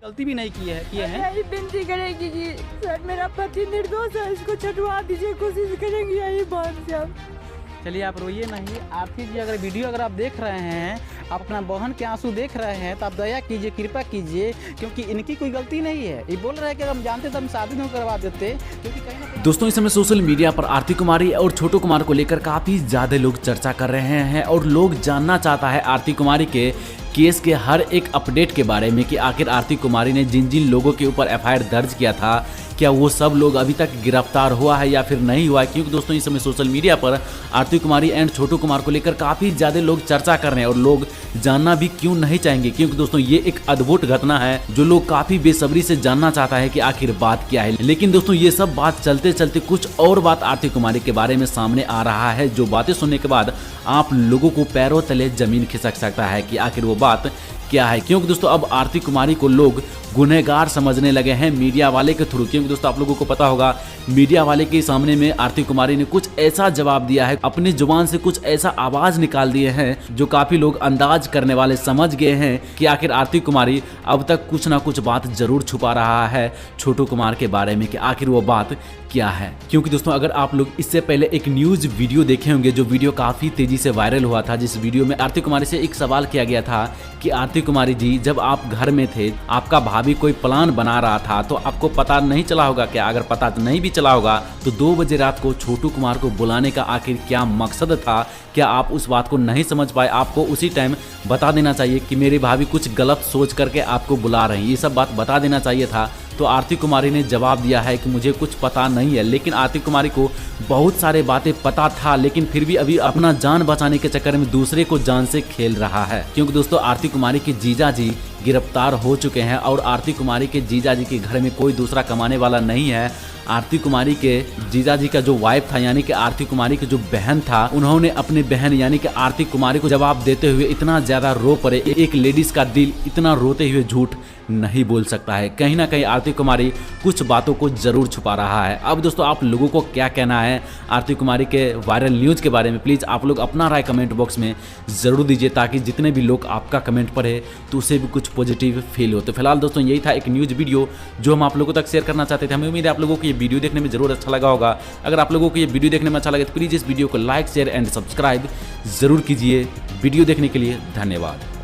गलती भी नहीं किए हैं। यही विनती करेंगे कि सर मेरा पति निर्दोष है, इसको छुड़वा दीजिए, कोशिश करेंगे यही बात से हम। चलिए आप रोइए नहीं। आरती जी अगर वीडियो अगर आप देख रहे हैं, आप अपना बहन के आंसू देख रहे हैं, तो आप दया कीजिए, कृपा कीजिए, क्योंकि इनकी कोई गलती नहीं है। ये बोल रहे हैं कि हम जानते तो हम शादी नहीं करवा देते, क्योंकि कहीं ना कहीं। दोस्तों इस समय सोशल मीडिया पर आरती कुमारी और छोटू कुमार को लेकर काफी ज्यादा लोग चर्चा कर रहे हैं और लोग जानना चाहता है आरती कुमारी के केस के हर एक अपडेट के बारे में कि आखिर आरती कुमारी ने जिन जिन लोगों के ऊपर एफआईआर दर्ज किया था, क्या वो सब लोग अभी तक गिरफ्तार हुआ है या फिर नहीं हुआ है। क्योंकि दोस्तों इस समय सोशल मीडिया पर आरती कुमारी एंड छोटू कुमार को लेकर काफ़ी ज़्यादा लोग चर्चा कर रहे हैं और लोग जानना भी क्यों नहीं चाहेंगे, क्योंकि दोस्तों ये एक अद्भुत घटना है जो लोग काफ़ी बेसब्री से जानना चाहता है कि आखिर बात क्या है। लेकिन दोस्तों ये सब बात चलते चलते कुछ और बात आरती कुमारी के बारे में सामने आ रहा है, जो बातें सुनने के बाद आप लोगों को पैरों तले जमीन खिसक सकता है कि आखिर वो बात क्या है। क्योंकि दोस्तों अब आरती कुमारी को लोग गुनहगार समझने लगे हैं मीडिया वाले के थ्रू। क्योंकि दोस्तों आप लोगों को पता होगा मीडिया वाले के सामने में आरती कुमारी ने कुछ ऐसा जवाब दिया है, अपनी जुबान से कुछ ऐसा आवाज निकाल दिए हैं जो काफी लोग अंदाज करने वाले समझ गए हैं कि आखिर आरती कुमारी अब तक कुछ ना कुछ बात जरूर छुपा रहा है छोटू कुमार के बारे में कि आखिर वो बात क्या है। क्योंकि दोस्तों अगर आप लोग इससे पहले एक न्यूज वीडियो देखे होंगे जो वीडियो काफी तेजी से वायरल हुआ था, जिस वीडियो में आरती कुमारी से एक सवाल किया गया था कि आरती कुमारी जी जब आप घर में थे, आपका भाभी कोई प्लान बना रहा था तो आपको पता नहीं चला होगा क्या? अगर पता नहीं भी चला होगा तो 2 बजे रात को छोटू कुमार को बुलाने का आखिर क्या मकसद था? क्या आप उस बात को नहीं समझ पाए? आपको उसी टाइम बता देना चाहिए कि मेरी भाभी कुछ गलत सोच करके आपको बुला रही है, ये सब बात बता देना चाहिए था। तो आरती कुमारी ने जवाब दिया है कि मुझे कुछ पता नहीं है। लेकिन आरती कुमारी को बहुत सारे बातें पता था, लेकिन फिर भी अभी अपना जान बचाने के चक्कर में दूसरे को जान से खेल रहा है। क्योंकि दोस्तों आरती कुमारी के जीजा जी गिरफ्तार हो चुके हैं और आरती कुमारी के जीजा जी के घर में कोई दूसरा कमाने वाला नहीं है। आरती कुमारी के जीजा जी का जो वाइफ था, यानी कि आरती कुमारी की जो बहन था, उन्होंने अपनी बहन यानी कि आरती कुमारी को जवाब देते हुए इतना ज्यादा रो पड़े। एक लेडीज का दिल इतना रोते हुए झूठ नहीं बोल सकता है। कहीं ना कहीं आरती कुमारी कुछ बातों को जरूर छुपा रहा है। अब दोस्तों आप लोगों को क्या कहना है आरती कुमारी के वायरल न्यूज के बारे में, प्लीज आप लोग अपना राय कमेंट बॉक्स में जरूर दीजिए, ताकि जितने भी लोग आपका कमेंट पढ़े तो उसे भी कुछ पॉजिटिव फील हो। तो फिलहाल दोस्तों यही था एक न्यूज वीडियो जो हम आप लोगों तक शेयर करना चाहते थे। हमें उम्मीद है आप लोगों को ये वीडियो देखने में जरूर अच्छा लगा होगा। अगर आप लोगों को ये वीडियो देखने में अच्छा लगे तो प्लीज इस वीडियो को लाइक, शेयर एंड सब्सक्राइब जरूर कीजिए। वीडियो देखने के लिए धन्यवाद।